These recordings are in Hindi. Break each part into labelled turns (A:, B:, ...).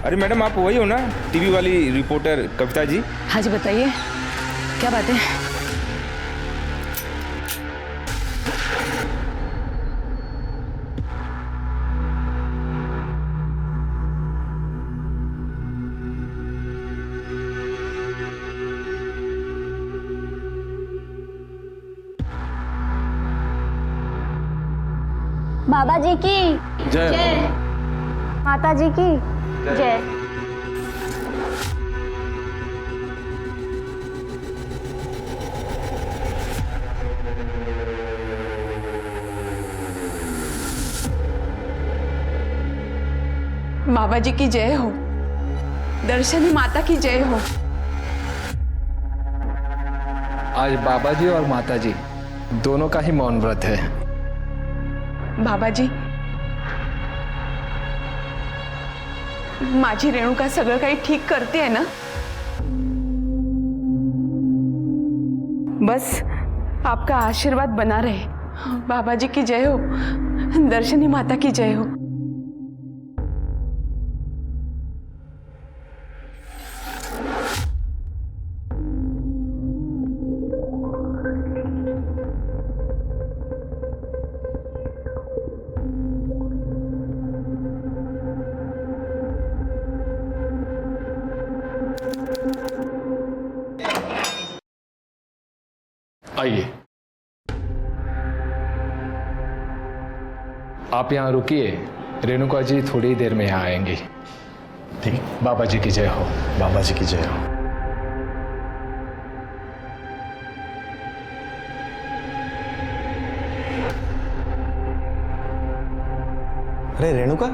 A: अरे मैडम, आप वही हो ना, टीवी वाली रिपोर्टर कविता जी?
B: हाँ जी, बताइए क्या बात है।
C: बाबा जी की
D: जय,
C: माता जी की जय।
B: बाबा जी की जय हो, दर्शनी माता की जय हो।
D: आज बाबा जी और माता जी दोनों का ही मौन व्रत है।
B: बाबा जी, माझी रेणुका सगळं काही ठीक करते है ना? बस आपका आशीर्वाद बना रहे। बाबा जी की जय हो, दर्शनी माता की जय हो।
D: आइए, आप यहाँ रुकिए, रेणुका जी थोड़ी ही देर में यहाँ आएंगी। ठीक, बाबा जी की जय हो।
E: बाबा जी की जय हो। अरे रेणुका,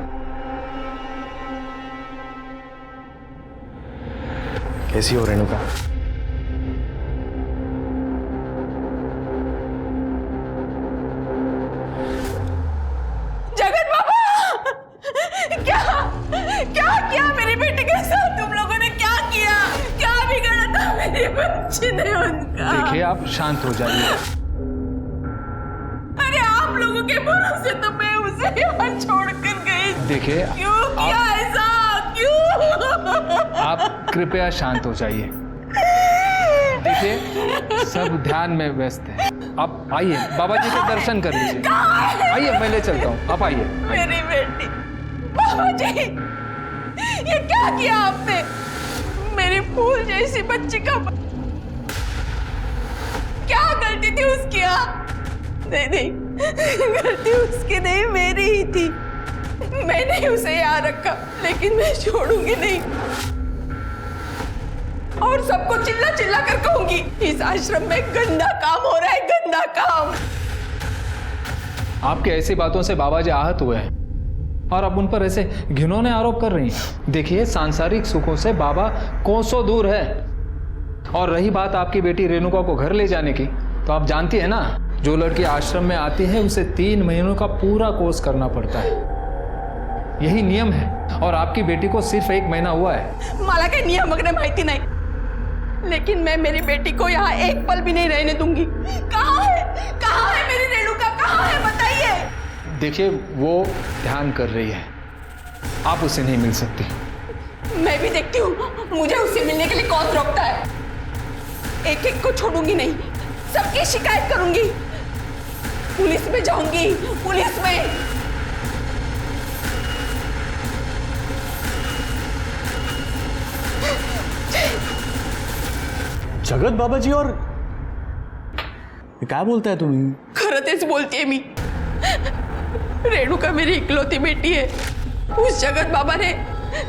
E: कैसी हो रेणुका?
B: जगत बाबा, क्या क्या किया मेरी बेटी के साथ? तुम लोगों ने क्या किया? क्या बिगाड़ा था मेरी बच्ची ने उनका?
D: देखिए, आप शांत हो जाइए।
B: अरे आप लोगों के भरोसे तो मैं उसे यहाँ छोड़कर गई।
D: देखिए,
B: क्यों किया ऐसा? क्यों?
D: आप कृपया शांत हो जाइए। देखिए, सब ध्यान में व्यस्त है। आप आइए, बाबा जी के दर्शन कर लीजिए। आइए, मैं ले चलता हूँ, आप आइए।
B: मेरी बेटी, बाबा जी, ये क्या किया आपने? मेरी फूल जैसी बच्ची का क्या गलती थी उसकी? नहीं नहीं, गलती उसकी नहीं, मेरी ही थी। मैंने उसे यहाँ रखा, लेकिन मैं छोड़ूंगी नहीं और सबको चिल्ला चिल्ला कर कहूंगी, इस आश्रम में गंदा काम हो रहा है, गंदा काम।
D: आपके ऐसी बातों से बाबा जी आहत हुए हैं और अब उन पर ऐसे घिनौने आरोप कर रही हैं। देखिए, सांसारिक सुखों से बाबा कोसों दूर है। और रही बात आपकी बेटी रेणुका को घर ले जाने की, तो आप जानती है ना, जो लड़की आश्रम में आती है उसे 3 महीनों का पूरा कोर्स करना पड़ता है। यही नियम है और आपकी बेटी को सिर्फ 1 महीना हुआ है।
B: मला काही नियम वगैरह माहिती नहीं, लेकिन मैं मेरी बेटी को यहाँ एक पल भी नहीं रहने दूंगी। कहाँ है मेरी रेणुका? कहाँ है, बताइए।
D: देखिए, वो ध्यान कर रही है, आप उसे नहीं मिल सकती।
B: मैं भी देखती हूँ मुझे उससे मिलने के लिए कौन रोकता है। एक एक को छोड़ूंगी नहीं, सबकी शिकायत करूंगी, पुलिस में जाऊंगी, पुलिस में।
E: जगत बाबा जी, और क्या बोलता है तुम्ही?
B: खरं तेच बोलतीये मी। रेणुका मेरी इकलौती बेटी है। उस जगत बाबा ने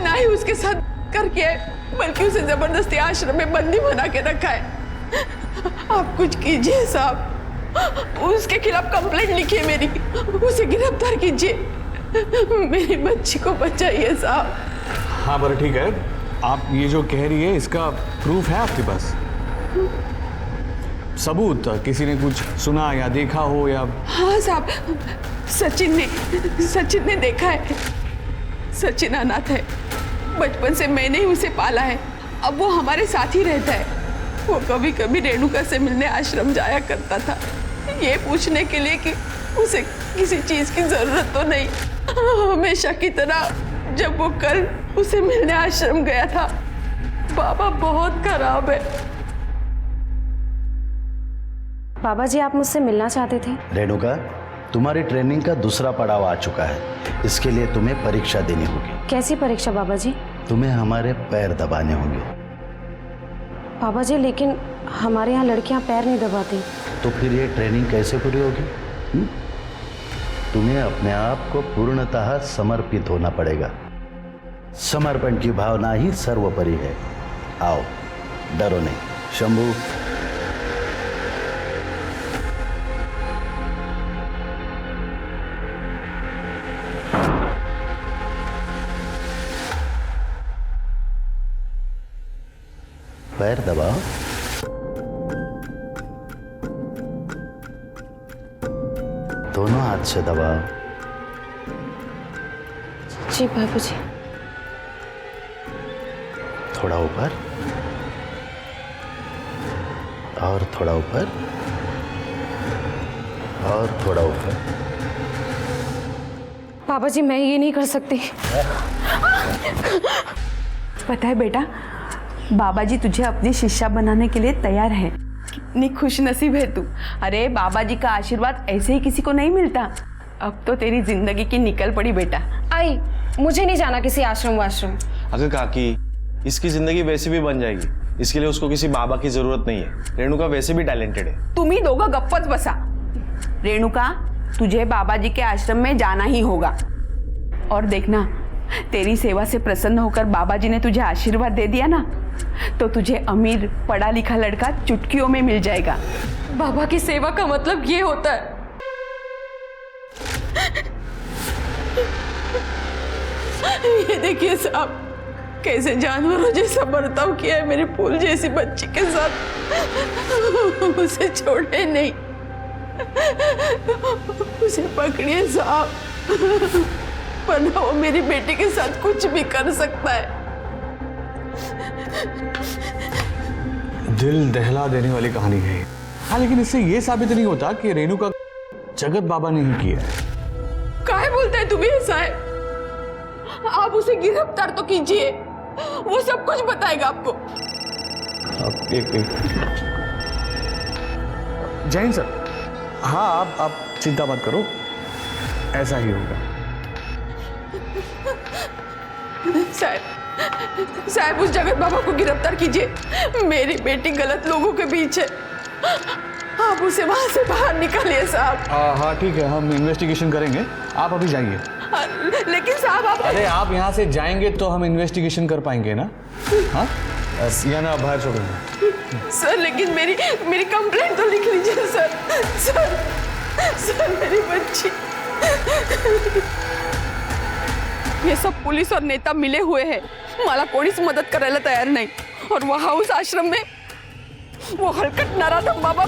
B: ना ही उसके साथ कर किया है, बल्कि उसे जबरदस्ती आश्रम में बंदी बना के रखा है। आप कुछ कीजिए साहब, उसके खिलाफ कंप्लेंट लिखिए मेरी, उसे गिरफ्तार कीजिए, मेरी बच्ची को बचाइए साहब।
E: हाँ बरं, ठीक है। आप ये जो कह रही है, इसका प्रूफ है आपके पास? सबूत? किसी ने कुछ सुना या देखा हो या?
B: हाँ साहब, सचिन ने देखा है। सचिन अनाथ है, बचपन से मैंने ही उसे पाला है। अब वो हमारे साथ ही रहता है। वो कभी कभी रेणुका से मिलने आश्रम जाया करता था, ये पूछने के लिए कि उसे किसी चीज की जरूरत तो नहीं। हमेशा की तरह जब वो कल उसे मिलने आश्रम गया था। बाबा बहुत खराब है।
C: बाबा जी आप मुझसे मिलना चाहते थे?
F: रेणुका, तुम्हारी ट्रेनिंग का दूसरा पड़ाव आ चुका है। इसके लिए तुम्हें परीक्षा देनी होगी।
C: कैसी परीक्षा बाबा जी?
F: तुम्हें हमारे पैर दबाने होंगे।
C: बाबा जी लेकिन हमारे यहाँ लड़कियाँ पैर नहीं दबाती।
F: तो फिर ये ट्रेनिंग कैसे पूरी होगी? तुम्हें अपने आप को पूर्णतः समर्पित होना पड़ेगा। समर्पण की भावना ही सर्वोपरि है। आओ, डरो नहीं। शंभू, पैर दबाओ। दोनों हाथ से दबाओ।
C: जी बाबू जी।
F: थोड़ा ऊपर और थोड़ा ऊपर और थोड़ा ऊपर।
C: बाबा जी मैं ये नहीं कर सकती।
B: पता है बेटा, बाबा जी तुझे अपनी शिष्या बनाने के लिए तैयार है। कितनी खुश नसीब है तू। अरे बाबा जी का आशीर्वाद ऐसे ही किसी को नहीं मिलता। अब तो तेरी जिंदगी की निकल पड़ी बेटा।
C: आई मुझे नहीं जाना किसी आश्रम वाश्रम।
G: अगर काकी, इसकी जिंदगी वैसे भी बन जाएगी। इसके लिए उसको किसी बाबा की जरूरत नहीं है। रेणुका वैसे भी टैलेंटेड है।
B: तुम ही दोगा गप्पच बसा। रेणुका, तुझे बाबा जी के आश्रम में जाना ही होगा। और देखना, तेरी सेवा से प्रसन्न होकर बाबा जी ने तुझे आशीर्वाद दे दिया ना, तो तुझे अमीर पढ़ा लिखा लड़का चुटकियों में मिल जाएगा।
C: बाबा की सेवा का मतलब ये होता है।
B: ये देखिए साहब, कैसे जानवरों जैसा बर्ताव किया है मेरी फूल जैसी बच्ची के साथ। उसे छोड़े नहीं, उसे पकड़िए साहब, वरना वो मेरी बेटी के साथ कुछ भी कर सकता है।
E: दिल दहला देने वाली कहानी है। हाँ, लेकिन इससे ये साबित नहीं होता कि रेणुका जगत बाबा ने ही किया है।
B: काहे बोलते हैं तुम्हें ऐसा है? आप उसे गिरफ्तार तो कीजिए, वो सब कुछ बताएगा आपको।
E: अब एक जैन सर, हाँ आप चिंता मत करो, ऐसा ही होगा।
B: साहब उस जगत बाबा को गिरफ्तार कीजिए। मेरी बेटी गलत लोगों के बीच है, आप उसे वहां से बाहर निकालिए साहब।
E: हाँ ठीक है, हम इन्वेस्टिगेशन करेंगे। आप अभी जाइए।
B: लेकिन साहब आप
E: अरे आप यहाँ से जाएंगे तो हम इन्वेस्टिगेशन कर पाएंगे ना? हाँ, या ना बाहर छोड़ेंगे।
B: सर लेकिन मेरी कंप्लेंट तो लिख लीजिए सर। सर मेरी बच्ची। ये सब पुलिस और नेता मिले हुए हैं, मला कोणीच मदत करायला तयार नाही। और वो हाउस आश्रम में वो हलकट नराधम बाबा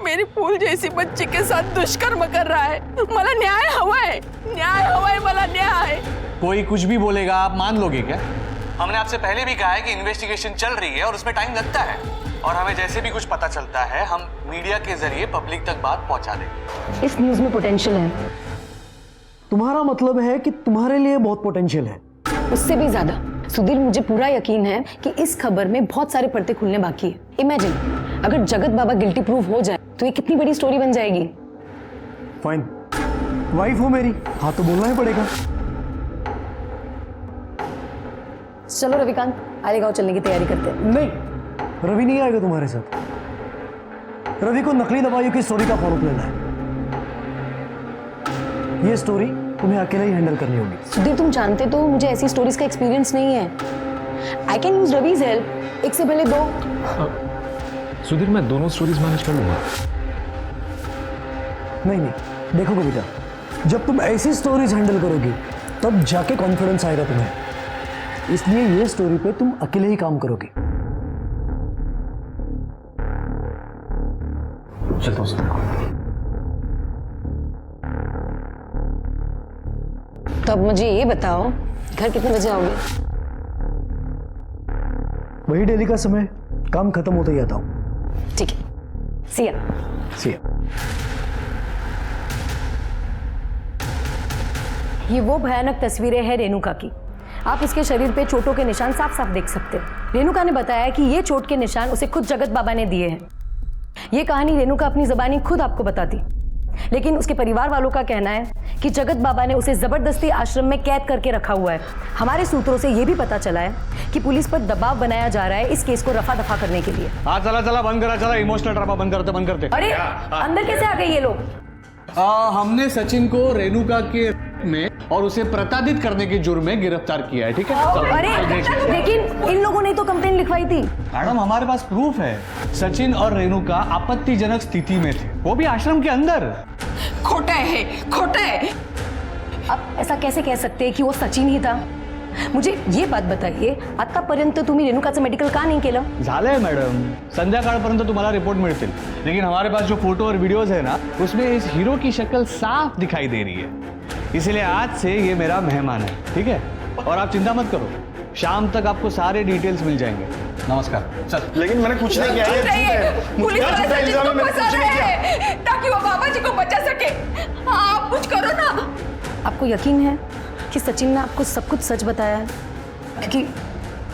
B: मेरी फूल जैसी बच्ची के साथ दुष्कर्म कर रहा है। मला न्याय हवा है, न्याय हवा है, मला न्याय।
E: कोई कुछ भी बोलेगा आप मान लोगे क्या? हमने आपसे पहले भी कहा है कि इन्वेस्टिगेशन चल रही है और उसमें टाइम लगता है, और हमें जैसे भी कुछ पता चलता है हम मीडिया के जरिए पब्लिक तक बात पहुंचा देंगे।
C: इस न्यूज में पोटेंशियल है।
H: तुम्हारा मतलब है कि तुम्हारे लिए बहुत पोटेंशियल है?
I: उससे भी ज्यादा सुधीर, मुझे पूरा यकीन है कि इस खबर में बहुत सारे पर्दे खुलने बाकी है। इमेजिन अगर जगत बाबा गिल्टी प्रूव हो जाए तो ये कितनी बड़ी स्टोरी बन जाएगी।
H: फाइन, वाइफ हो मेरी, हाँ तो बोलना ही पड़ेगा।
I: चलो रविकांत, आलेगांव चलने की तैयारी करते हैं।
H: नहीं, रवि नहीं आएगा तुम्हारे साथ। रवि को नकली दवाइयों की स्टोरी का फॉलोअप लेना है। ये स्टोरी तुम्हें अकेले ही हैंडल करनी होगी।
I: सुधीर तुम जानते तो मुझे ऐसी स्टोरीज का एक्सपीरियंस नहीं है। I can use Ravi's help. एक से पहले दो।
D: सुधीर मैं दोनों स्टोरीज मैनेज कर लूंगा।
H: नहीं, देखो कविता, जब तुम ऐसी स्टोरीज हैंडल करोगी तब जाके कॉन्फिडेंस आएगा तुम्हें। इसलिए ये स्टोरी पे तुम अकेले ही काम करोगी।
E: चलता हूँ।
I: तो अब मुझे ये बताओ, घर कितने बजे आओगे?
H: वही डेली का समय, काम खत्म होते ही आता हूँ।
I: ठीक है, सिया। ये वो भयानक तस्वीरें हैं रेणुका की। आप उसके शरीर पे चोटों के निशान साफ साफ देख सकते हैं। रेणुका ने बताया कि ये चोट के निशान उसे खुद जगत बाबा ने दिए हैं। ये कहानी रेणुका अपनी ज़बानी खुद आपको बताती, लेकिन उसके परिवार वालों का कहना है कि जगत बाबा ने उसे जबरदस्ती आश्रम में कैद करके रखा हुआ है। हमारे सूत्रों से ये भी पता चला है कि पुलिस पर दबाव बनाया जा रहा है इस केस को रफा दफा करने के लिए।
E: हाँ चला चला बंद करा, चला इमोशनल ड्रामा बंद करते।
I: अरे अंदर कैसे आ गए ये लोग?
E: हमने सचिन को रेणुका के में और उसे प्रताड़ित करने के जुर्म में गिरफ्तार किया है, ठीक है?
I: अरे लेकिन इन लोगों ने तो कंप्लेंट लिखवाई थी।
E: मैडम हमारे पास प्रूफ है, सचिन और रेणुका आपत्तिजनक स्थिति में थे, वो भी आश्रम के अंदर।
B: खोटा है, खोटा है।
I: आप ऐसा कैसे कह सकते हैं कि वो सचिन ही था? मुझे ये बात बताइए, आतापर्यंत तुम्ही रेणुकाचं मेडिकल का नाही केलं?
E: झालंय मॅडम, संध्याकाळपर्यंत तुम्हाला रिपोर्ट मिळतील, लेकिन हमारे पास जो फोटो और वीडियोस है ना, उसमें इस हीरो की शक्ल साफ दिखाई दे रही है। इसलिए आज से ये मेरा मेहमान है, ठीक है? और आप चिंता मत करो, शाम तक आपको सारे डिटेल्स मिल जाएंगे। नमस्कार। चल।
G: लेकिन मैंने कुछ नहीं किया है।
B: पुलिस वाले सचिन को फंसा रहे हैं ताकि वो बाबा जी को बचा सके। आप कुछ करो ना।
I: आपको यकीन है कि सचिन ने आपको सब कुछ सच बताया है? क्योंकि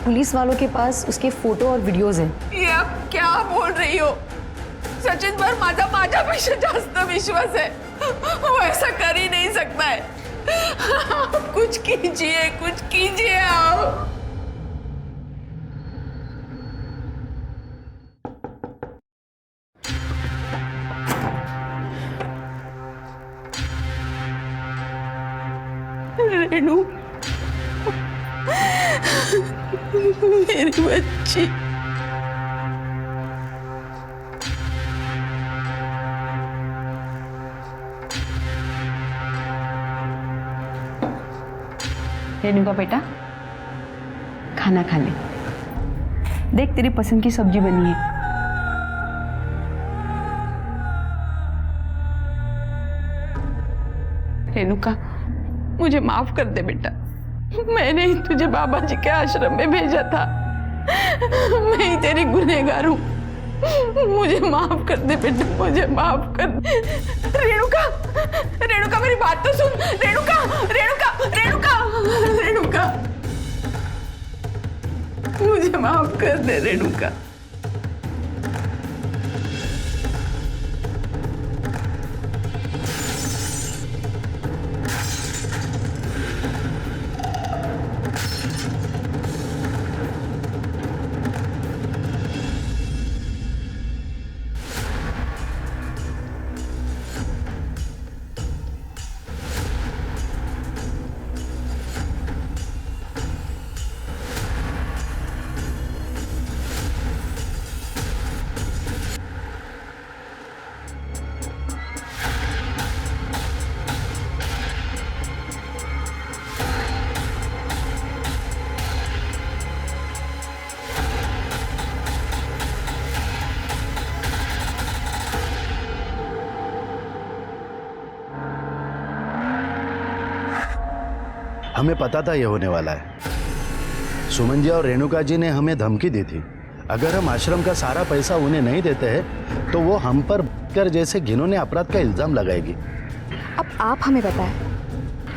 I: पुलिस वालों के पास उसके फोटो और वीडियोस हैं।
B: ये आप क्या बोल रही हो? सचिन पर माझ्यापेक्षा जास्त विश्वास है। वो ऐसा कर ही नहीं सकता है। आप कुछ कीजिए आप। रेणु, मेरी बच्ची।
J: रेणुका बेटा, खाना खा ले। देख तेरी पसंद की सब्जी बनी है।
B: रेणुका, मुझे माफ कर दे बेटा। मैंने ही तुझे बाबा जी के आश्रम में भेजा था। मैं ही तेरी गुनहगार हूँ। मुझे माफ कर दे बेटा, मुझे माफ कर दे। रेणुका, रेणुका मेरी बात तो सुन। रेणुका, रेणुका, रेणुका, रेणुका, मुझे माफ कर दे रेणुका।
F: हमें पता था ये होने वाला है। सुमन जी और रेणुका जी ने हमें धमकी दी थी, अगर हम आश्रम का सारा पैसा उन्हें नहीं देते हैं तो वो हम पर कर जैसे घिनौने अपराध का इल्जाम लगाएगी।
K: अब आप हमें बताएं,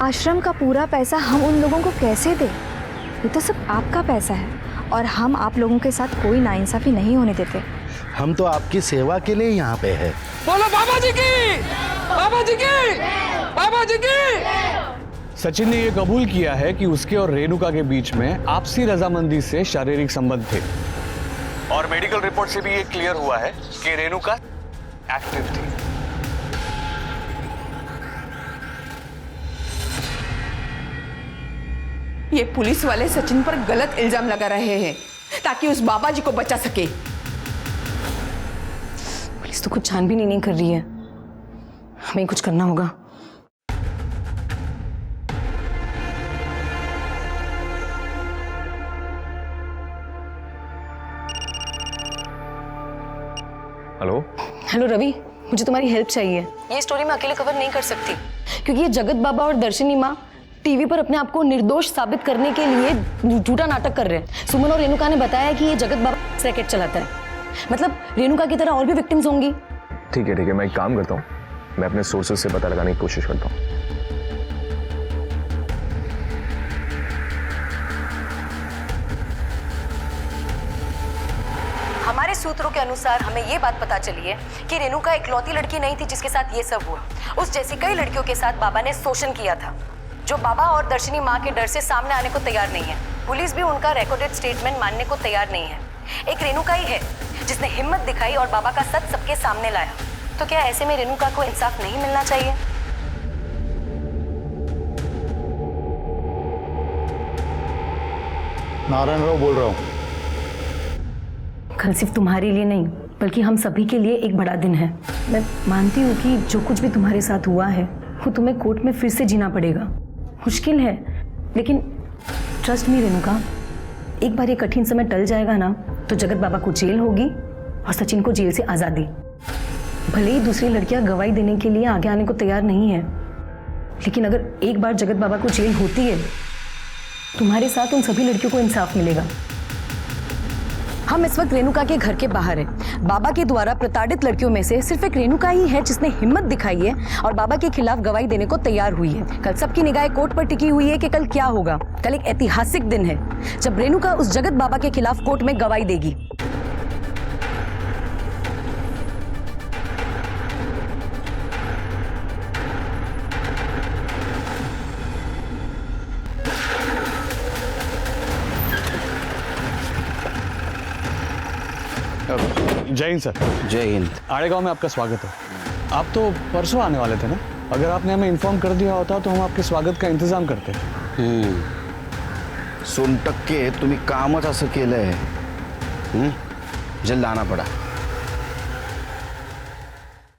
K: आश्रम का पूरा पैसा हम उन लोगों को कैसे दें? ये तो सब आपका पैसा है और हम आप लोगों के साथ कोई नाइंसाफी नहीं होने देते।
F: हम तो आपकी सेवा के लिए यहाँ पे है।
D: बोलो बाबा जी की, बाबा जी की, बाबा जी की।
E: सचिन ने यह कबूल किया है कि उसके और रेणुका के बीच में आपसी रजामंदी से शारीरिक संबंध थे, और मेडिकल रिपोर्ट से भी ये क्लियर हुआ है कि रेणुका एक्टिव थी।
B: ये पुलिस वाले सचिन पर गलत इल्जाम लगा रहे हैं ताकि उस बाबा जी को बचा सके।
I: पुलिस तो कुछ छानबीन नहीं कर रही है, हमें कुछ करना होगा। हेलो रवि, मुझे तुम्हारी हेल्प चाहिए। ये स्टोरी मैं अकेले कवर नहीं कर सकती, क्योंकि ये जगत बाबा और दर्शनी माँ टीवी पर अपने आप को निर्दोष साबित करने के लिए झूठा नाटक कर रहे हैं। सुमन और रेणुका ने बताया कि ये जगत बाबा रैकेट चलाता है, मतलब रेणुका की तरह और भी विक्टिम्स होंगी।
L: ठीक है, मैं एक काम करता हूँ, मैं अपने सोर्सेज से पता लगाने की कोशिश करता हूँ।
I: सूत्रों के अनुसार हमें ये बात पता चली है कि रेणुका इकलौती लड़की नहीं थी जिसके साथ ये सब हुआ। उस जैसी कई लड़कियों के साथ बाबा ने शोषण किया था, जो बाबा और दर्शनी माँ के डर से सामने आने को तैयार नहीं है। पुलिस भी उनका रिकॉर्डेड स्टेटमेंट मानने को तैयार नहीं है। एक रेणुका ही है जिसने हिम्मत दिखाई और बाबा का सच सबके सामने लाया। तो क्या ऐसे में रेणुका को इंसाफ नहीं मिलना चाहिए?
F: नारायण राव बोल रहा हूँ।
I: कल सिर्फ तुम्हारे लिए नहीं बल्कि हम सभी के लिए एक बड़ा दिन है। मैं मानती हूँ कि जो कुछ भी तुम्हारे साथ हुआ है वो तुम्हें कोर्ट में फिर से जीना पड़ेगा। मुश्किल है, लेकिन ट्रस्ट मी रेणुका, एक बार ये कठिन समय टल जाएगा ना तो जगत बाबा को जेल होगी और सचिन को जेल से आज़ादी। भले ही दूसरी लड़कियां गवाही देने के लिए आगे आने को तैयार नहीं है, लेकिन अगर एक बार जगत बाबा को जेल होती है, तुम्हारे साथ उन सभी लड़कियों को इंसाफ मिलेगा। हम इस वक्त रेणुका के घर के बाहर हैं। बाबा के द्वारा प्रताड़ित लड़कियों में से सिर्फ एक रेणुका ही है जिसने हिम्मत दिखाई है और बाबा के खिलाफ गवाही देने को तैयार हुई है। कल सबकी निगाहें कोर्ट पर टिकी हुई है कि कल क्या होगा। कल एक ऐतिहासिक दिन है जब रेणुका उस जगत बाबा के खिलाफ कोर्ट में गवाही देगी।
E: जय हिंद सर।
A: जय हिंद।
E: आड़ेगांव में आपका स्वागत है। आप तो परसों आने वाले थे ना? अगर आपने हमें इन्फॉर्म कर दिया होता तो हम आपके स्वागत का इंतजाम करते।
A: सोनटक्के तुम्ही कामच असं केलंय, जल्द आना पड़ा।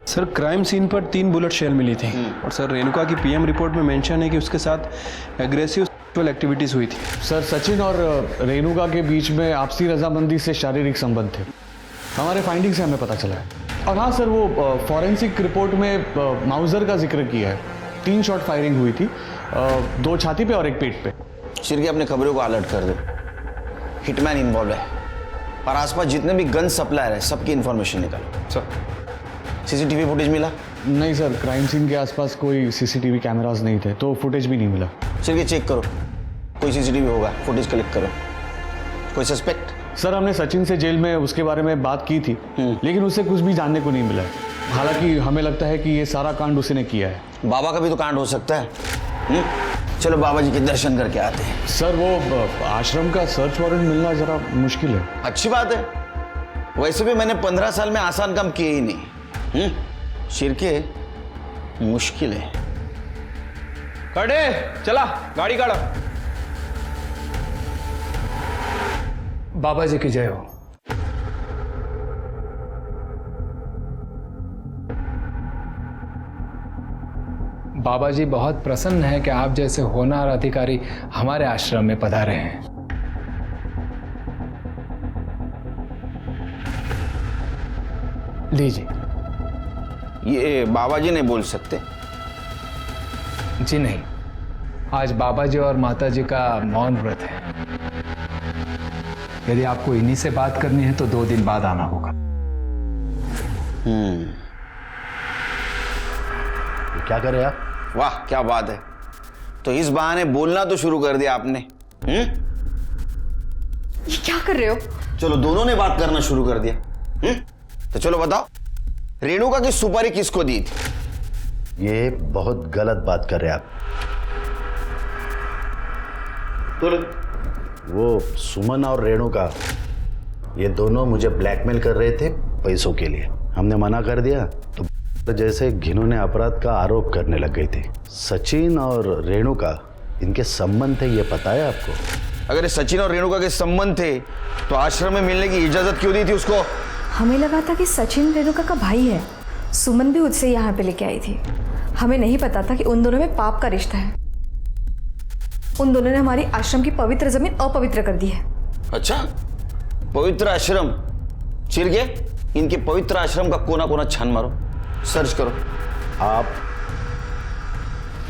L: सर क्राइम सीन पर 3 बुलेट शेल मिली थी और सर रेणुका की पीएम रिपोर्ट में मेंशन है कि उसके साथ एग्रेसिव सेक्सुअल एक्टिविटीज हुई थी।
E: सर सचिन और रेणुका के बीच में आपसी रजामंदी से शारीरिक संबंध थे, हमारे फाइंडिंग से हमें पता चला है। और हाँ सर, वो फॉरेंसिक रिपोर्ट में माउजर का जिक्र किया है। 3 शॉट फायरिंग हुई थी, 2 छाती पे और 1 पेट पे।
A: शिरके अपने खबरों को अलर्ट कर दो, हिटमैन इन्वॉल्व है और आसपास जितने भी गन सप्लायर है सबकी इंफॉर्मेशन निकालो। सर सीसीटीवी फुटेज मिला?
E: नहीं सर, क्राइम सीन के आसपास कोई सीसीटीवी कैमरास नहीं थे तो फुटेज भी नहीं मिला।
A: शिरके चेक करो, कोई सीसीटीवी होगा, फुटेज कलेक्ट करो। कोई सस्पेक्ट?
E: सर हमने सचिन से जेल में उसके बारे में बात की थी, लेकिन उससे कुछ भी जानने को नहीं मिला है। हालांकि हमें लगता है कि ये सारा कांड उसने किया है।
A: बाबा का भी तो कांड हो सकता है। चलो बाबा जी के दर्शन करके आते हैं।
E: सर वो आश्रम का सर्च वारंट मिलना जरा मुश्किल है।
A: अच्छी बात है, वैसे भी मैंने 15 साल में आसान काम किए ही नहीं। शिरके मुश्किल है।
L: खड़े चला, गाड़ी काढ़ो।
D: बाबा जी की जय हो। बाबा जी बहुत प्रसन्न है कि आप जैसे होनहार अधिकारी हमारे आश्रम में पधारे हैं। लीजिए।
A: ये बाबा जी नहीं बोल सकते?
D: जी नहीं, आज बाबा जी और माता जी का मौन व्रत है। यदि आपको इन्हीं से बात करनी है तो 2 दिन बाद आना होगा।
F: क्या कर रहे आप?
A: वाह क्या बात है, तो इस बहाने बोलना तो शुरू कर दिया आपने।
K: ये क्या कर रहे हो?
A: चलो दोनों ने बात करना शुरू कर दिया। तो चलो बताओ, रेणुका की सुपारी किसको दी थी?
F: ये बहुत गलत बात कर रहे हैं आप।
A: तो
F: वो सुमन और रेणुका ये दोनों मुझे ब्लैकमेल कर रहे थे पैसों के लिए। हमने मना कर दिया तो जैसे घिनौने अपराध का आरोप करने लग गई थी। सचिन और रेणुका इनके संबंध थे, ये पता है आपको?
A: अगर सचिन और रेणुका के संबंध थे तो आश्रम में मिलने की इजाजत क्यों दी थी उसको?
K: हमें लगा था कि सचिन रेणुका का भाई है। सुमन भी उससे यहाँ पे लेके आई थी। हमें नहीं पता था कि उन दोनों में पाप का रिश्ता है। उन दोनों ने हमारी आश्रम की पवित्र जमीन अपवित्र कर दी है।
A: अच्छा, पवित्र आश्रम? चिरगे, इनके पवित्र आश्रम का कोना कोना छान मारो, सर्च करो।
F: आप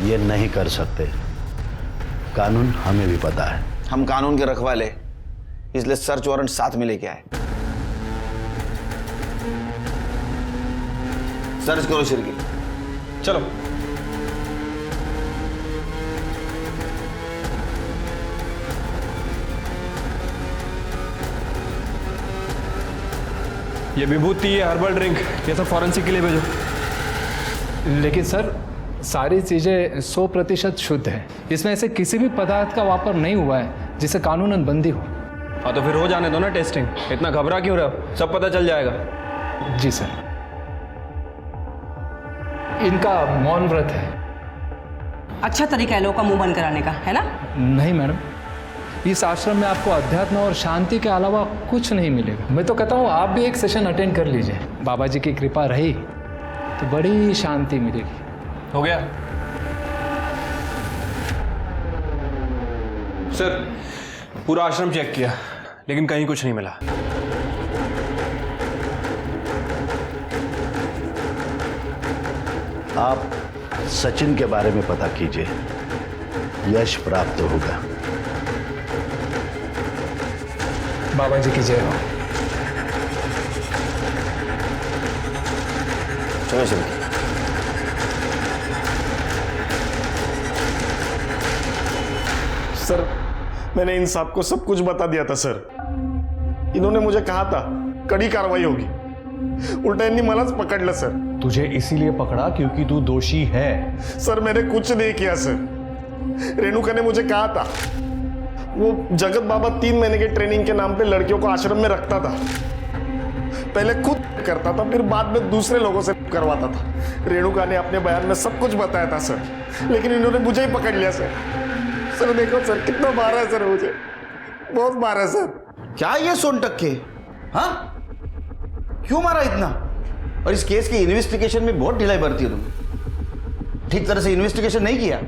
F: ये नहीं कर सकते, कानून हमें भी पता है।
A: हम कानून के रखवाले, इसलिए सर्च वारंट साथ में लेके आए। सर्च करो शिरकी।
L: चलो। ये विभूति, ये हर्बल ड्रिंक, ये सब फॉरेंसिक के लिए भेजो।
D: लेकिन सर सारी चीज़ें 100% शुद्ध है। इसमें ऐसे किसी भी पदार्थ का वापर नहीं हुआ है जिसे कानूनन बंदी हो।
L: हाँ तो फिर हो जाने दो ना टेस्टिंग, इतना घबरा क्यों रहे हो? सब पता चल जाएगा।
D: जी सर। इनका मौन व्रत है।
J: अच्छा तरीका है लोगों का मुंह बंद कराने का, है ना?
D: नहीं मैडम, इस आश्रम में आपको अध्यात्म और शांति के अलावा कुछ नहीं मिलेगा। मैं तो कहता हूँ आप भी एक सेशन अटेंड कर लीजिए। बाबा जी की कृपा रही तो बड़ी शांति मिलेगी।
L: हो गया सर, पूरा आश्रम चेक किया लेकिन कहीं कुछ नहीं मिला।
F: आप सचिन के बारे में पता कीजिए, यश प्राप्त होगा।
D: बाबा जी की जय हो।
A: चलो चलो।
G: सर मैंने इन साहब को सब कुछ बता दिया था सर। इन्होंने मुझे कहा था कड़ी कार्रवाई होगी, उल्टा इन्हीं मलाज पकड़ लिया सर।
E: तुझे इसीलिए पकड़ा क्योंकि तू दोषी है।
G: सर मैंने कुछ नहीं किया सर। रेणुका ने मुझे कहा था वो जगत बाबा 3 महीने के ट्रेनिंग के नाम पे लड़कियों को आश्रम में रखता था। पहले खुद करता था, फिर बाद में दूसरे लोगों से करवाता था। रेणुका ने अपने बयान में सब कुछ बताया था सर, लेकिन इन्होंने मुझे ही पकड़ लिया सर। सर देखो सर कितना मारा है सर, मुझे बहुत मारा है सर।
A: क्या ये सोन टक्के? हाँ क्यों मारा इतना? और इस केस की इन्वेस्टिगेशन में बहुत ढिलाई बरती है तुम। ठीक तरह से इन्वेस्टिगेशन नहीं किया।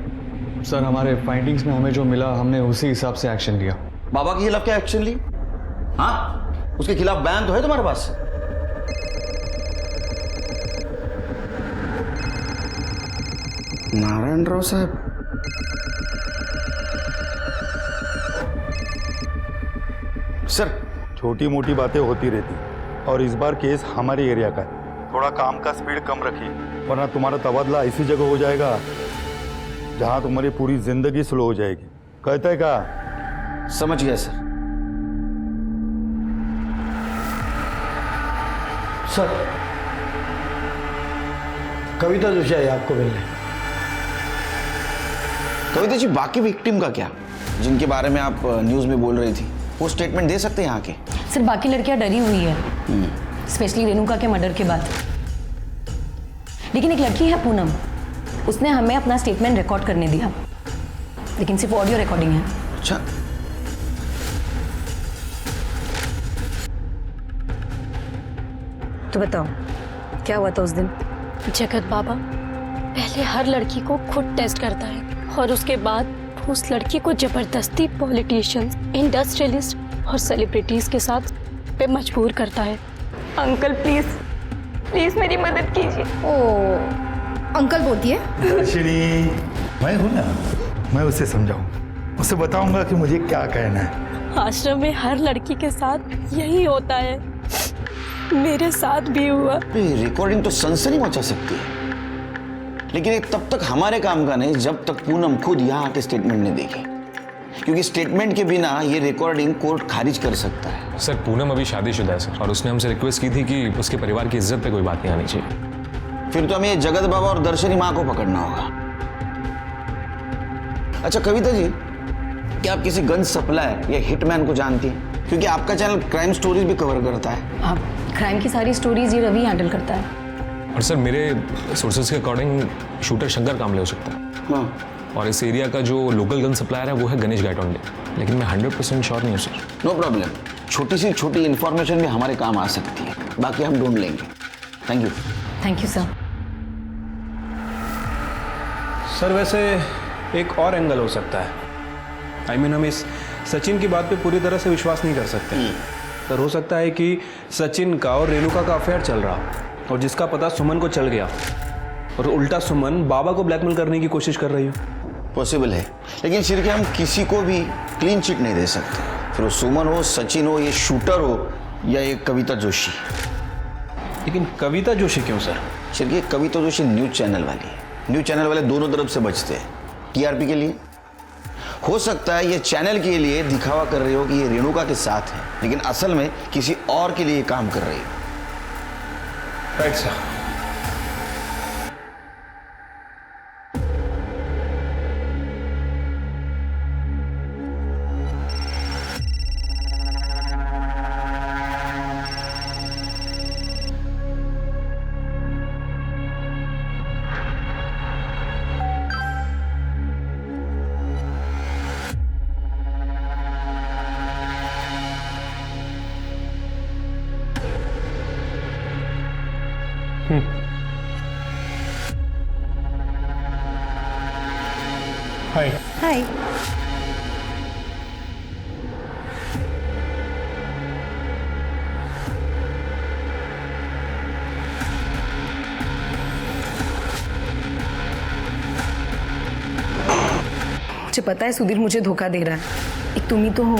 E: सर हमारे फाइंडिंग्स में हमें जो मिला हमने उसी हिसाब से एक्शन लिया।
A: बाबा के खिलाफ क्या एक्शन ली? हाँ उसके खिलाफ बयान तो है तुम्हारे पास? नारायण राव साहब, सर
M: छोटी मोटी बातें होती रहती और इस बार केस हमारे एरिया का है। थोड़ा काम का स्पीड कम रखिए वरना तुम्हारा तबादला ऐसी जगह हो जाएगा जहां तुम्हारी पूरी जिंदगी स्लो हो जाएगी। कहते हैं क्या?
A: समझ गया सर।
H: सर कविता जोशी आई आपको मिलने।
A: कविता जी बाकी विक्टिम का क्या, जिनके बारे में आप न्यूज में बोल रही थी, वो स्टेटमेंट दे सकते हैं यहाँ के?
I: सर बाकी लड़कियां डरी हुई है, स्पेशली रेणुका के मर्डर के बाद। लेकिन एक लड़की है पूनम, उसने हमें अपना स्टेटमेंट रिकॉर्ड करने दिया, लेकिन सिर्फ ऑडियो रिकॉर्डिंग है।
A: अच्छा
I: तो बताओ क्या हुआ था उस दिन?
N: जगत बाबा पहले हर लड़की को खुद टेस्ट करता है और उसके बाद उस लड़की को जबरदस्ती पॉलिटिशियंस, इंडस्ट्रियलिस्ट और सेलिब्रिटीज के साथ पे मजबूर करता है। अंकल प्लीज प्लीज मेरी मदद कीजिए।
K: ओ अंकल बोलती है?
M: दर्शिनी मैं हूं ना, मैं उसे समझाऊं, उसे बताऊंगा कि मुझे क्या कहना है।
N: आश्रम में हर लड़की के साथ यही होता है, मेरे साथ भी हुआ।
A: रिकॉर्डिंग तो सनसनी मचा सकती है, लेकिन ये तब तक हमारे काम का नहीं जब तक पूनम खुद यहाँ आके स्टेटमेंट नहीं देगी, क्योंकि स्टेटमेंट के बिना ये रिकॉर्डिंग कोर्ट खारिज कर सकता है।
O: सर पूनम अभी शादीशुदा है सर, और उसने हमसे रिक्वेस्ट की थी कि उसके परिवार की इज्जत पे कोई बात नहीं आनी चाहिए।
A: फिर तो हमें जगत बाबा और दर्शनी माँ को पकड़ना होगा। अच्छा कविता जी, क्या आप किसी गन सप्लायर या हिटमैन को जानती हैं? क्योंकि आपका चैनल क्राइम स्टोरीज भी कवर करता है।
I: आप क्राइम की सारी स्टोरीज ये रवि हैंडल करता है।
O: और सर मेरे सोर्सेज के अकॉर्डिंग शूटर शंकर कामले हो सकता है।
A: हाँ।
O: और इस एरिया का जो लोकल गन सप्लायर है वो है गणेश गायटोंडे, लेकिन मैं 100% श्योर नहीं हूँ सर।
A: नो प्रॉब्लम, छोटी सी छोटी इन्फॉर्मेशन भी हमारे काम आ सकती है, बाकी हम ढूंढ लेंगे। Thank you.
I: Thank you sir.
L: Sir वैसे एक और एंगल हो सकता है, I mean, हम इस सचिन की बात पे पूरी तरह से विश्वास नहीं कर सकते। सर हो सकता है कि सचिन का और रेणुका का अफेयर चल रहा और जिसका पता सुमन को चल गया और उल्टा सुमन बाबा को ब्लैकमेल करने की कोशिश कर रही हो।
A: पॉसिबल है, लेकिन सिर के हम किसी को भी क्लीन चिट नहीं दे सकते, फिर वो सुमन हो, सचिन हो, ये शूटर हो या ये कविता जोशी।
L: लेकिन कविता जोशी क्यों सर?
A: सिर के कविता जोशी न्यूज चैनल वाली है। न्यूज चैनल वाले दोनों तरफ से बचते हैं, टीआरपी के लिए। हो सकता है ये चैनल के लिए दिखावा कर रही हो कि ये रेणुका के साथ है, लेकिन असल में किसी और के लिए काम कर रही हो।
L: Right sir. हाय।
I: हाय। मुझे पता है सुधीर मुझे धोखा दे रहा है। एक तुम ही तो हो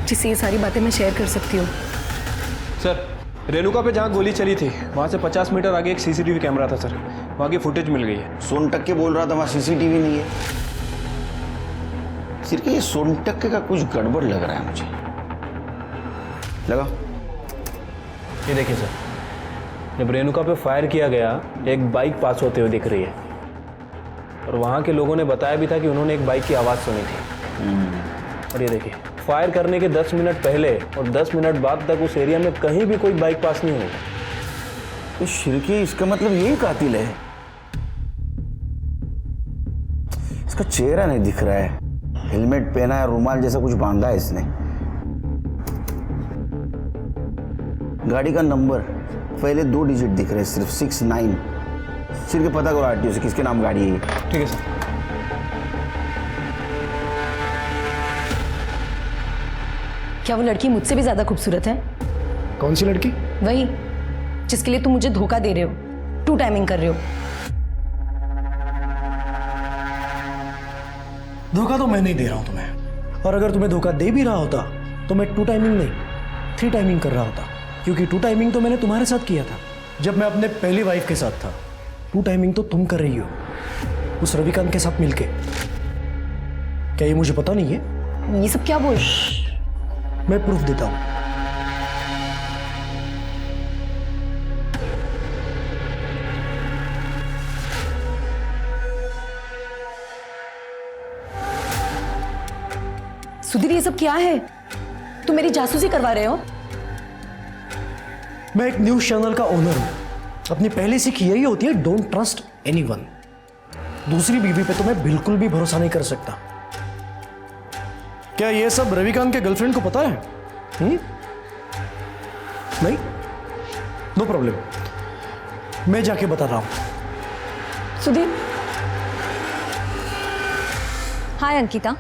I: जिससे ये सारी बातें मैं शेयर कर सकती हूँ।
L: सर, रेणुका पे जहाँ गोली चली थी वहाँ से 50 मीटर आगे एक सीसीटीवी कैमरा था सर, वहाँ की फुटेज मिल गई है।
A: सोनटक्के बोल रहा था वहाँ सीसीटीवी नहीं है। सिर्फ ये सोनटक्के का कुछ गड़बड़ लग रहा है मुझे। लगा?
L: ये देखिए सर, जब रेणुका पे फायर किया गया एक बाइक पास होते हुए दिख रही है और वहाँ के लोगों ने बताया भी था कि उन्होंने एक बाइक की आवाज़ सुनी थी। और ये देखिए, फायर करने के 10 मिनट पहले और 10 मिनट बाद तक उस एरिया में कहीं भी कोई बाइक पास नहीं हुई।
A: तो शिरके, इसका मतलब यही कातिल है। इसका चेहरा नहीं दिख रहा है, हेलमेट पहना है, रुमाल जैसा कुछ बांधा है इसने। गाड़ी का नंबर पहले 2 डिजिट दिख रहे हैं, सिर्फ 69। सिर के पता करो आरटीओ से किसके नाम गाड़ी है।
L: ठीक है सर।
I: क्या वो लड़की मुझसे भी ज्यादा खूबसूरत है?
H: कौन सी लड़की?
I: वही जिसके लिए तुम मुझे धोखा दे रहे हो, 2 टाइमिंग कर रहे हो।
H: धोखा तो मैं नहीं दे रहा हूं तुम्हें, और अगर तुम्हें धोखा दे भी रहा होता तो मैं 2 टाइमिंग नहीं 3 टाइमिंग कर रहा होता, क्योंकि 2 टाइमिंग तो मैंने तुम्हारे साथ किया था जब मैं अपने पहली वाइफ के साथ था। 2 टाइमिंग तो तुम कर रही हो उस रविकांत के साथ मिलके। क्या ये मुझे पता नहीं है?
I: ये सब क्या बोल?
H: मैं प्रूफ देता हूं।
I: सुधीर, ये सब क्या है? तुम मेरी जासूसी करवा रहे हो?
H: मैं एक न्यूज चैनल का ओनर हूं। अपनी पहली सीख यही होती है, डोंट ट्रस्ट एनीवन। दूसरी बीवी पे तो मैं बिल्कुल भी भरोसा नहीं कर सकता। क्या ये सब रविकांत के गर्लफ्रेंड को पता है? नहीं? नो प्रॉब्लम, मैं जाके बता रहा हूं।
I: सुधीर।
P: हाय अंकिता।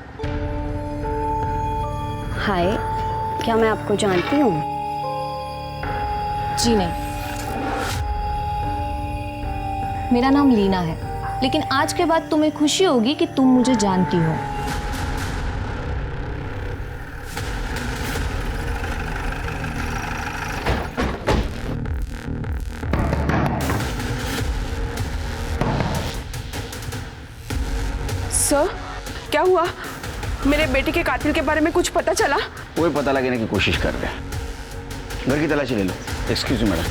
N: हाय, क्या मैं आपको जानती हूँ?
P: जी नहीं, मेरा नाम लीना है, लेकिन आज के बाद तुम्हें खुशी होगी कि तुम मुझे जानती हो।
B: सर, क्या हुआ? मेरे बेटे के कातिल के बारे में कुछ पता चला?
A: कोई पता लगाने की कोशिश कर रहे हैं। घर की तलाशी ले लो। Excuse me madam.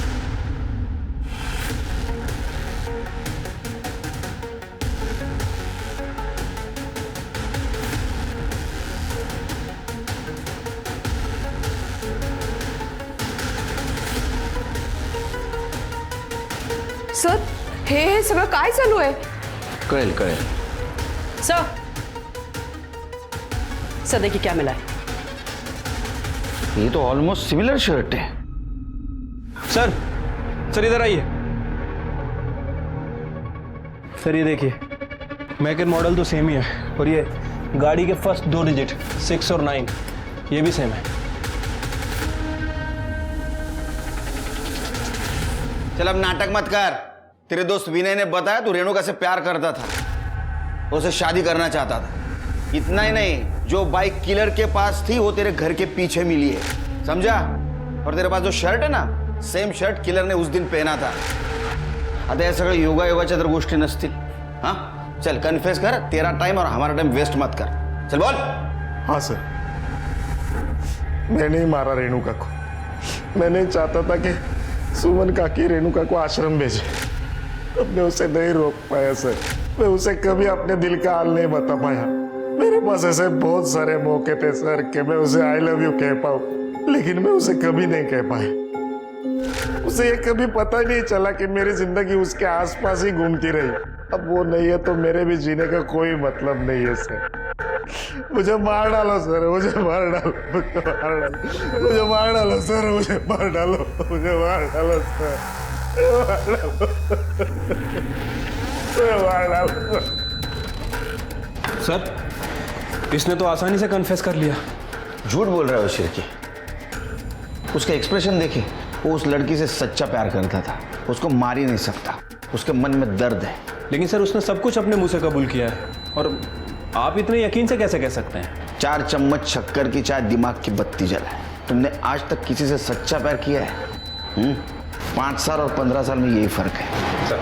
B: सर, हे सगळं काय चालू आहे?
A: कळेल कळेल।
Q: सर, सर देखिए क्या मिला है।
A: ये तो ऑलमोस्ट सिमिलर शर्ट है।
L: सर, सर इधर आइए। सर ये देखिए, मेक एंड मॉडल तो सेम ही है, और ये गाड़ी के फर्स्ट 2 डिजिट 6 और 9 ये भी सेम है।
A: चल अब नाटक मत कर। तेरे दोस्त विनय ने बताया तू रेणुका से प्यार करता था, उसे शादी करना चाहता था। इतना ही नहीं, जो बाइक किलर के पास थी वो तेरे घर के पीछे मिली है, समझा? और तेरे पास जो शर्ट है ना, सेम शर्ट किलर ने उस दिन पहना था। आता या सगळं योगायोगाच्या तर गोष्टी नसतील। हाँ चल कन्फेस कर, तेरा टाइम और हमारा टाइम वेस्ट मत कर। चल बोल।
G: हाँ सर, मैं नहीं मारा रेणुका को। मैं नहीं चाहता था कि सुमन काकी रेणुका को आश्रम भेजे। अब मैं उसे नहीं रोक पाया सर। मैं उसे कभी अपने दिल का हाल नहीं बता पाया। मेरे पास ऐसे बहुत सारे मौके थे सर कि मैं उसे आई लव यू कह पाऊँ, लेकिन मैं उसे कभी नहीं कह पाया। उसे ये कभी पता ही नहीं चला कि मेरी जिंदगी उसके आसपास ही घूमती रही। अब वो नहीं है तो मेरे भी जीने का कोई मतलब नहीं है सर। मुझे मार डालो सर, मुझे मार डालो, मुझे मार डालो, मुझे मार डालो सर, मुझे मार डालो, मुझे मार डालो सर, मार डालो।
L: सर, इसने तो आसानी से कन्फेस कर लिया।
A: झूठ बोल रहा है वो शिरके। उसका एक्सप्रेशन देखे, वो उस लड़की से सच्चा प्यार करता था। उसको मार ही नहीं सकता, उसके मन में दर्द है।
L: लेकिन सर उसने सब कुछ अपने मुंह से कबूल किया है, और आप इतने यकीन से कैसे कह सकते हैं? 4
A: चम्मच शक्कर की चाय दिमाग की बत्ती जलाए। तुमने आज तक किसी से सच्चा प्यार किया है? 5 साल और 15 साल में यही फर्क है सर।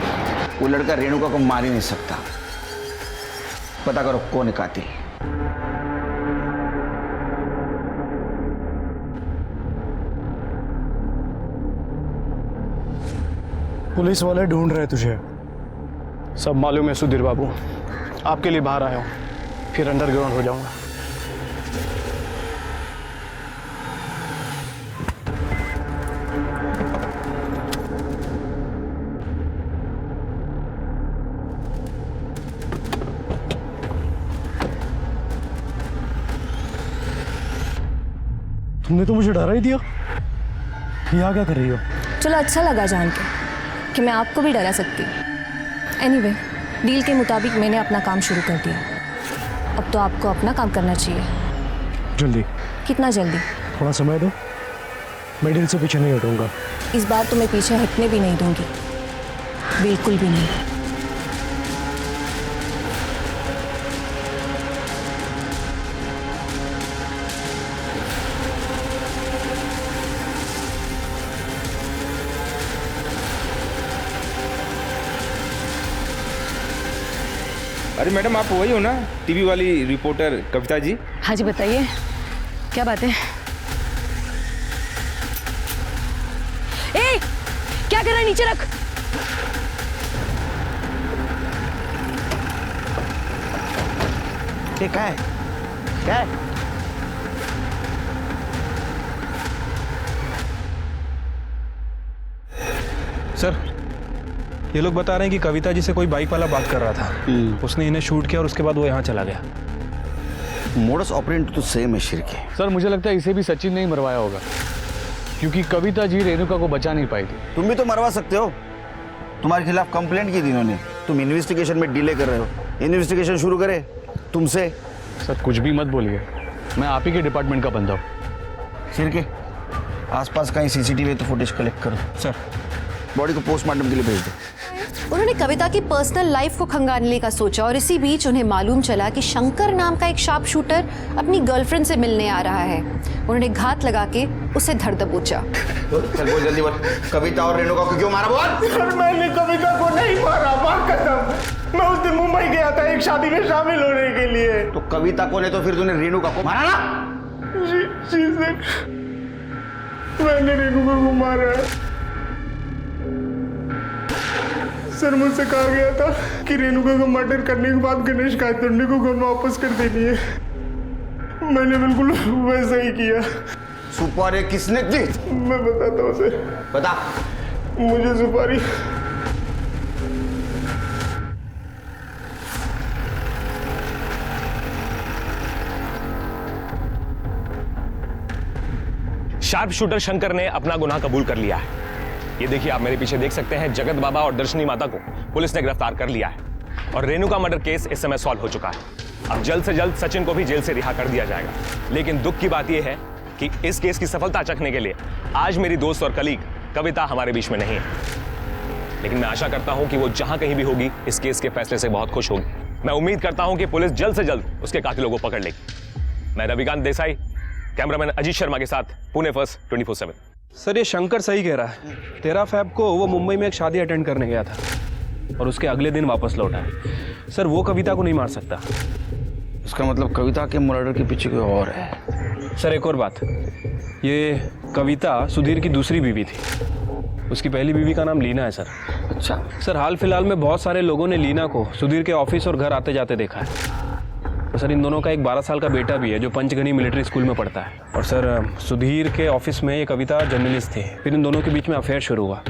A: वो लड़का रेणुका को मार ही नहीं सकता। पता करो कौन है कातिल।
H: पुलिस वाले ढूंढ रहे तुझे।
R: सब मालूम है सुधीर बाबू, आपके लिए बाहर आया हूँ, फिर अंडरग्राउंड हो जाऊंगा।
H: तुमने तो मुझे डरा ही दिया। यहाँ क्या कर रही हो?
I: चलो अच्छा लगा जान के कि मैं आपको भी डरा सकती हूँ। एनीवे, डील के मुताबिक मैंने अपना काम शुरू कर दिया। अब तो आपको अपना काम करना चाहिए।
H: जल्दी?
I: कितना जल्दी?
H: थोड़ा समय दो, मैं डील से पीछे नहीं हटूंगा।
I: इस बार तो मैं पीछे हटने भी नहीं दूंगी, बिल्कुल भी नहीं।
S: अरे मैडम, आप वही हो ना, टीवी वाली रिपोर्टर कविता जी?
I: हाँ जी, बताइए क्या बात है? ए, क्या कर रहा है? नीचे रख।
A: क्या है? क्या है?
L: सर, ये लोग बता रहे हैं कि कविता जी से कोई बाइक वाला बात कर रहा था। उसने इन्हें शूट किया और उसके बाद वो यहाँ चला गया।
A: मोडस ऑपरेंड तो सेम है शिरके।
R: सर मुझे लगता है इसे भी सचिन ने ही मरवाया होगा, क्योंकि कविता जी रेणुका को बचा नहीं पाई थी।
A: तुम भी तो मरवा सकते हो। तुम्हारे खिलाफ कंप्लेंट की थी इन्होंने। तुम इन्वेस्टिगेशन में डिले कर रहे हो। इन्वेस्टिगेशन शुरू करे तुमसे।
R: सर कुछ भी मत बोलिए, मैं आप ही के डिपार्टमेंट का बंदा हूँ।
A: शिरके, आसपास कहीं सीसीटीवी तो फुटेज कलेक्ट करो।
L: सर,
A: बॉडी को पोस्टमार्टम के लिए भेज दो।
I: उन्होंने कविता की पर्सनल लाइफ को खंगालने का सोचा और इसी बीच उन्हें मालूम चला कि शंकर नाम का एक शार्प शूटर अपनी गर्लफ्रेंड से मिलने आ रहा है। उन्होंने घात लगा के उसे धर दबोचा।
A: चल बोल जल्दी बोल, कविता और रेणुका को क्यों मारा बोल?
G: सर मैंने कविता को नहीं मारा, मां कसम। मैं उस दिन मुंबई गया था एक शादी में शामिल होने के लिए।
A: तो कविता को नहीं तो फिर तूने रेणुका को मारा ना?
G: मैंने रेणुका को मारा है। सर मुझसे कहा गया था कि रेणुका का मर्डर करने के बाद गणेश कायतुंडे को घर वापस कर देनी है। मैंने बिल्कुल वैसा ही किया।
A: सुपारी किसने दी?
G: मैं बताता हूँ सर।
A: बता।
G: मुझे सुपारी
O: शार्प शूटर शंकर ने अपना गुनाह कबूल कर लिया है। ये देखिए, आप मेरे पीछे देख सकते हैं, जगत बाबा और दर्शनी माता को पुलिस ने गिरफ्तार कर लिया है और रेणुका मर्डर केस इस समय सॉल्व हो चुका है। अब जल्द से जल्द सचिन को भी जेल से रिहा कर दिया जाएगा। लेकिन दुख की बात यह है कि इस केस की सफलता चखने के लिए आज मेरी दोस्त और कलीग कविता हमारे बीच में नहीं है, लेकिन मैं आशा करता हूं कि वो जहां कहीं भी होगी इस केस के फैसले से बहुत खुश होगी। मैं उम्मीद करता हूं कि पुलिस जल्द से जल्द उसके कातिलों को पकड़ लेगी। मैं रविकांत देसाई, कैमरामैन अजीत शर्मा के साथ, पुणे फर्स्ट 24/7।
L: सर ये शंकर सही कह रहा है। 13 फ़रवरी को वो मुंबई में एक शादी अटेंड करने गया था और उसके अगले दिन वापस लौटा है। सर वो कविता को नहीं मार सकता।
A: इसका मतलब कविता के मर्डर के पीछे कोई और है।
L: सर एक और बात, ये कविता सुधीर की दूसरी बीवी थी उसकी पहली बीवी का नाम लीना है सर।
A: अच्छा
L: सर, हाल फिलहाल में बहुत सारे लोगों ने लीना को सुधीर के ऑफिस और घर आते जाते देखा है। और सर, इन दोनों का एक 12 साल का बेटा भी है जो पंचगनी मिलिट्री स्कूल में पढ़ता है। और सर, सुधीर के ऑफिस में ये कविता जर्नलिस्ट थे। फिर इन दोनों के बीच में अफेयर शुरू हुआ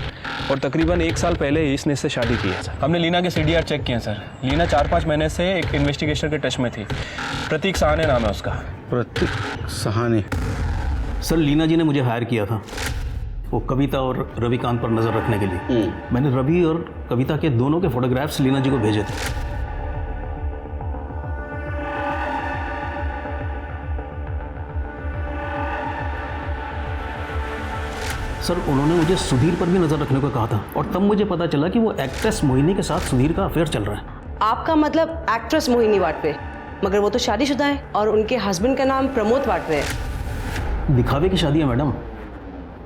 L: और तकरीबन 1 साल पहले ही इसने इससे शादी की है सर। हमने लीना के CDR चेक किए सर। लीना 4-5 महीने से एक इन्वेस्टिगेशन के टच में थी। प्रतीक सहाने नाम है उसका।
F: प्रतीक सहाने?
H: सर, लीना जी ने मुझे हायर किया था वो कविता और रविकांत पर नज़र रखने के लिए। मैंने रवि और कविता के दोनों के फोटोग्राफ्स लीना जी को भेजे थे। सर, उन्होंने मुझे सुधीर पर भी नज़र रखने को कहा था और तब मुझे पता चला कि वो एक्ट्रेस मोहिनी के साथ सुधीर का अफेयर चल रहा है।
Q: आपका मतलब एक्ट्रेस मोहिनी वाटवे, मगर वो तो शादीशुदा है और उनके हस्बैंड का नाम प्रमोद वाटवे है।
H: दिखावे की शादी है मैडम।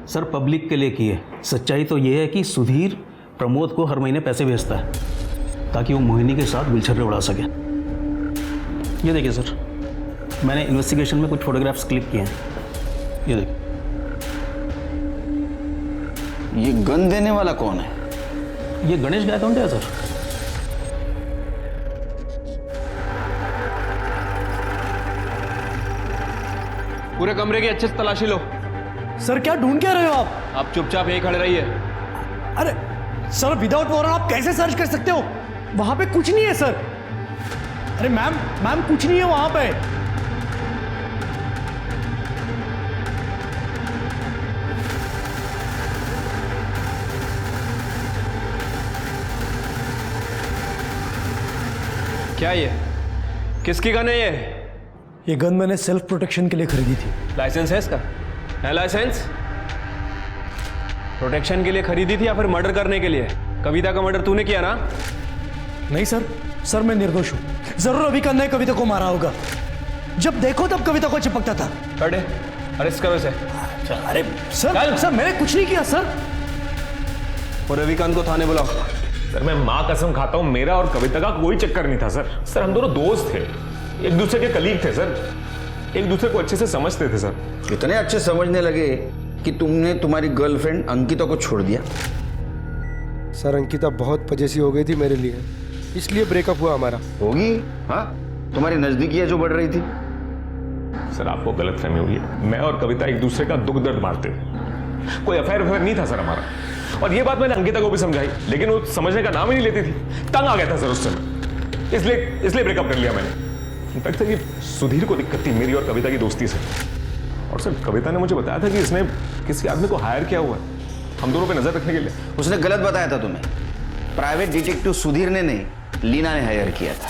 H: सर, पब्लिक के लिए की है। सच्चाई तो ये है कि सुधीर प्रमोद को हर महीने पैसे भेजता है ताकि वो मोहिनी के साथ गुलछर्रे उड़ा सके। ये देखिए सर, मैंने इन्वेस्टिगेशन में कुछ फोटोग्राफ्स क्लिक किए हैं। ये देखिए।
A: ये गन देने वाला कौन है?
H: ये गणेश गायतोंडे है सर।
L: पूरे कमरे की अच्छे से तलाशी लो।
H: सर, क्या ढूंढ क्या रहे हो आप?
L: आप चुपचाप यहीं खड़े रहिए।
H: अरे सर, विदाउट वारंट आप कैसे सर्च कर सकते हो? वहां पे कुछ नहीं है सर। अरे मैम कुछ नहीं है वहां पे।
L: क्या ये किसकी गन है
H: ये गन मैंने सेल्फ प्रोटेक्शन के लिए खरीदी थी।
L: लाइसेंस है इसका? है लाइसेंस? प्रोटेक्शन के लिए खरीदी थी या फिर मर्डर करने के लिए? कविता का मर्डर तूने किया ना?
H: नहीं सर, मैं निर्दोष हूं। जरूर अभिकांत ने कविता को मारा होगा। जब देखो तब कविता को चिपकता था।
L: अरे अरेस्ट करो इसे।
H: अरे सर मैंने कुछ नहीं किया सर।
L: और रविकांत को थाने बुलाओ।
O: सर, मैं माँ कसम खाता हूँ, मेरा और कविता का कोई चक्कर नहीं था सर। हम दोनों दोस्त थे, एक दूसरे के कलीग थे सर, एक दूसरे को अच्छे से समझते थे सर।
A: इतने अच्छे समझने लगे कि तुमने तुम्हारी गर्लफ्रेंड अंकिता को छोड़ दिया?
T: सर, अंकिता बहुत पजेसिव हो गई थी मेरे लिए, इसलिए ब्रेकअप हुआ हमारा।
A: होगी, हाँ, तुम्हारी नजदीकियां जो बढ़ रही थी।
O: सर, आपको गलतफहमी हुई है। मैं और कविता एक दूसरे का दुख दर्द बांटते थे। कोई अफेयर नहीं था सर हमारा। और ये बात मैंने अंकिता को भी समझाई, लेकिन वो समझने का नाम ही नहीं लेती थी। तंग आ गया था सर उस समय, इसलिए ब्रेकअप कर लिया मैंने। इनफैक्ट सर, ये सुधीर को दिक्कत थी मेरी और कविता की दोस्ती से। और सर, कविता ने मुझे बताया था कि इसने किसी आदमी को हायर किया हुआ है हम दोनों पे नजर रखने के लिए।
A: उसने गलत बताया था तुम्हें। प्राइवेट डिटेक्टिव सुधीर ने नहीं, लीना ने हायर किया था।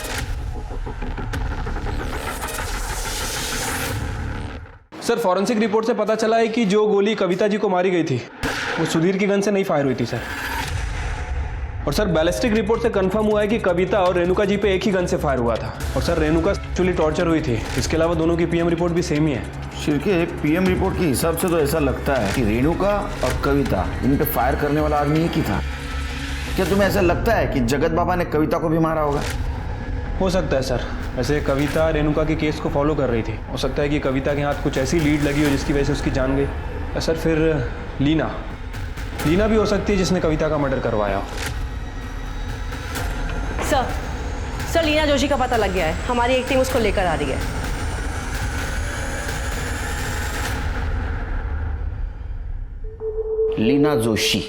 L: सर, फॉरेंसिक रिपोर्ट से पता चला है कि जो गोली कविता जी को मारी गई थी वो सुधीर की गन से नहीं फायर हुई थी सर। और सर, बैलिस्टिक रिपोर्ट से कंफर्म हुआ है कि कविता और रेणुका जी पे एक ही गन से फायर हुआ था। और सर, रेणुका एक्चुअली टॉर्चर हुई थी। इसके अलावा दोनों की PM रिपोर्ट भी सेम ही है।
A: शिरके, एक PM रिपोर्ट के हिसाब से तो ऐसा लगता है कि रेणुका और कविता इन पे फायर करने वाला आदमी एक ही था। क्या तुम्हें ऐसा लगता है कि जगत बाबा ने कविता को भी मारा होगा?
L: हो सकता है सर। वैसे कविता रेणुका के केस को फॉलो कर रही थी। हो सकता है कि कविता के हाथ कुछ ऐसी लीड लगी हो जिसकी वजह से उसकी जान गई। सर, फिर लीना भी हो सकती है जिसने कविता का मर्डर करवाया हो।
Q: सर, लीना जोशी का पता लग गया है। हमारी एक टीम उसको लेकर आ रही है।
A: लीना जोशी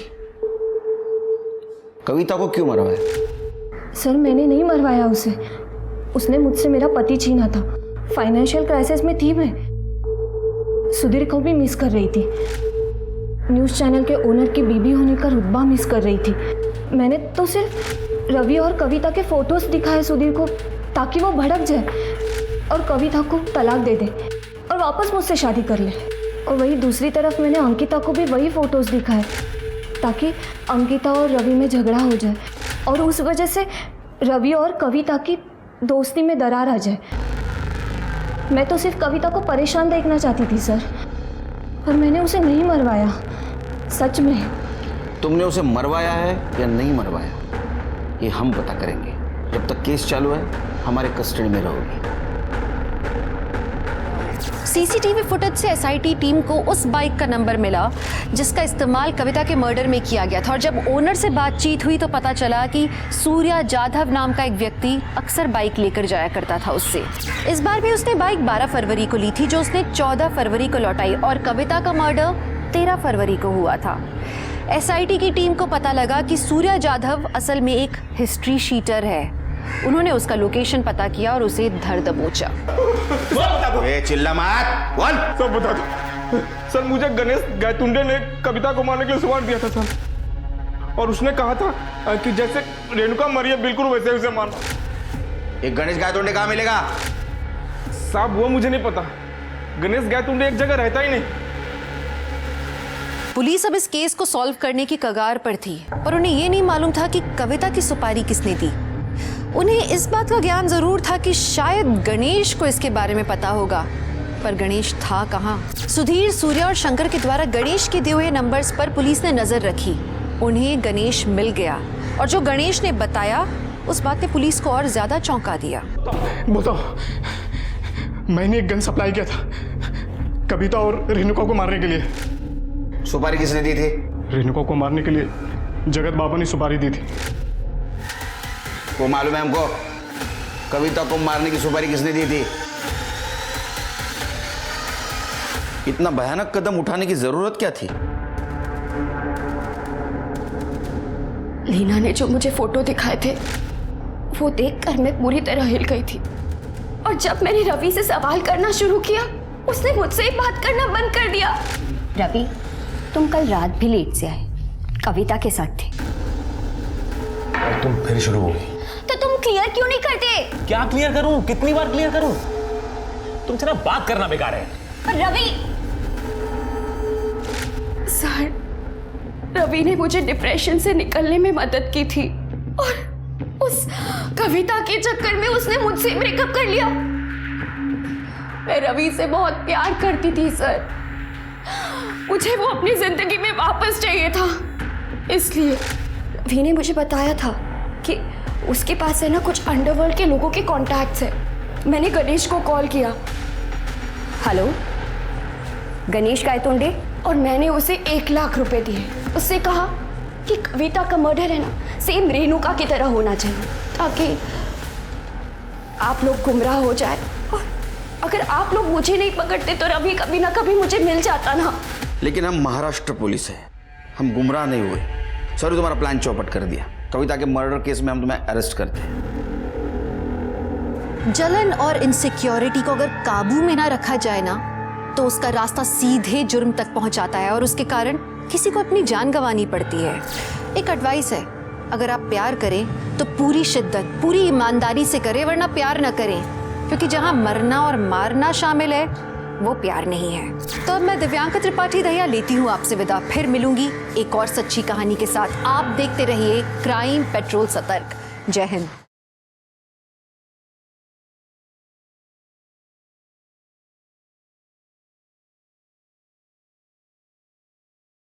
A: कविता को क्यों मरवाया?
I: सर, मैंने नहीं मरवाया उसे। उसने मुझसे मेरा पति छीना था। फाइनेंशियल क्राइसिस में थी मैं। सुधीर को भी मिस कर रही थी। न्यूज़ चैनल के ओनर की बीबी होने का रुतबा मिस कर रही थी। मैंने तो सिर्फ रवि और कविता के फोटोज दिखाए सुधीर को ताकि वो भड़क जाए और कविता को तलाक दे दे और वापस मुझसे शादी कर ले। और वही दूसरी तरफ मैंने अंकिता को भी वही फोटोज दिखाए ताकि अंकिता और रवि में झगड़ा हो जाए और उस वजह से रवि और कविता की दोस्ती में दरार आ जाए। मैं तो सिर्फ कविता को परेशान देखना चाहती थी सर, पर मैंने उसे नहीं मरवाया। सच में।
A: तुमने उसे मरवाया है या नहीं मरवाया, ये हम पता करेंगे। जब तक केस चालू है हमारे कस्टडी में रहोगी।
P: सीसीटीवी फुटेज से एसआईटी टीम को उस बाइक का नंबर मिला जिसका इस्तेमाल कविता के मर्डर में किया गया था। और जब ओनर से बातचीत हुई तो पता चला कि सूर्या जाधव नाम का एक व्यक्ति अक्सर बाइक लेकर जाया करता था उससे। इस बार भी उसने बाइक 12 फरवरी को ली थी, जो उसने 14 फरवरी को लौटाई, और कविता का मर्डर 13 फरवरी को हुआ था। एसआईटी की टीम को पता लगा कि सूर्या जाधव असल में एक हिस्ट्री शीटर है। उन्होंने उसका लोकेशन पता किया और उसे धर दबोचा।
A: चिल्ला मत, बोल।
S: सब बता दो सर। मुझे गणेश गायतुंडे ने कविता को मारने के लिए सुपारी दिया था सर, और उसने कहा था कि जैसे रेणुका मरी है बिल्कुल वैसे उसे मारना।
A: एक गणेश गायतुंडे कहाँ मिलेगा?
S: साहब वो मुझे नहीं पता, गणेश गायतुंडे एक जगह रहता ही नहीं।
P: पुलिस अब इस केस को सॉल्व करने की कगार पर थी, पर उन्हें यह नहीं मालूम था कि कविता की सुपारी किसने दी। उन्हें इस बात का ज्ञान जरूर था कि शायद गणेश को इसके बारे में पता होगा, पर गणेश था कहाँ? सुधीर, सूर्या और शंकर के द्वारा गणेश के दिए हुए नंबर्स पर पुलिस ने नजर रखी। उन्हें गणेश मिल गया, और जो गणेश ने बताया उस बात ने पुलिस को और ज्यादा चौंका दिया।
R: बताओ, मैंने एक गन सप्लाई किया था कविता और रेणुका को मारने के लिए।
A: सुपारी किसने दी थी?
R: रेणुका को मारने के लिए जगत बाबा ने सुपारी दी थी।
A: वो मालूम है हमको, कविता को मारने की सुपारी किसने दी थी? इतना भयानक कदम उठाने की जरूरत क्या थी?
N: लीना ने जो मुझे फोटो दिखाए थे वो देखकर मैं पूरी तरह हिल गई थी, और जब मैंने रवि से सवाल करना शुरू किया उसने मुझसे बात करना बंद कर दिया।
U: रवि, तुम कल रात भी लेट से आए, कविता के साथ थे।
O: और तुम फिर शुरू हो गई।
U: तो तुम क्लियर क्यों नहीं करते?
O: क्या क्लियर करूं? कितनी बार क्लियर करूं? तुमसे ना बात करना बेकार है।
U: पर रवि,
N: सर, रवि ने मुझे डिप्रेशन से निकलने में मदद की थी, और उस कविता के चक्कर में उसने मुझसे ब्रेकअप कर लिया। मैं रवि से बहुत प्यार करती थी सर, मुझे वो अपनी जिंदगी में वापस चाहिए था। इसलिए रवि ने मुझे बताया था कि उसके पास है ना कुछ अंडरवर्ल्ड के लोगों के कॉन्टैक्ट्स है। मैंने गणेश को कॉल किया।
U: हेलो, गणेश गायतोंडे?
N: और मैंने उसे 1 लाख रुपए दिए। उससे कहा कि कविता का मर्डर है ना सेम रेणुका की तरह होना चाहिए, ताकि आप लोग गुमराह हो जाए, और अगर आप लोग मुझे नहीं पकड़ते तो रवि कभी ना कभी मुझे मिल जाता ना।
A: लेकिन हम महाराष्ट्र पुलिस है, हम गुमराह नहीं हुए। सॉरी, तुम्हारा प्लान चौपट कर दिया। कविता के मर्डर केस में हम तुम्हें अरेस्ट करते हैं।
P: जलन और इनसिक्योरिटी को अगर काबू में ना रखा जाए ना तो उसका रास्ता सीधे जुर्म तक पहुंचाता है, और उसके कारण किसी को अपनी जान गंवानी पड़ती है। एक एडवाइस है, अगर आप प्यार करें तो पूरी शिद्दत, पूरी ईमानदारी से करें, वरना प्यार ना करें, क्योंकि जहां मरना और मारना शामिल है वो प्यार नहीं है। तो अब मैं दिव्यांका त्रिपाठी दहिया लेती हूँ आपसे विदा। फिर मिलूंगी एक और सच्ची कहानी के साथ। आप देखते रहिए क्राइम पेट्रोल सतर्क। जय हिंद।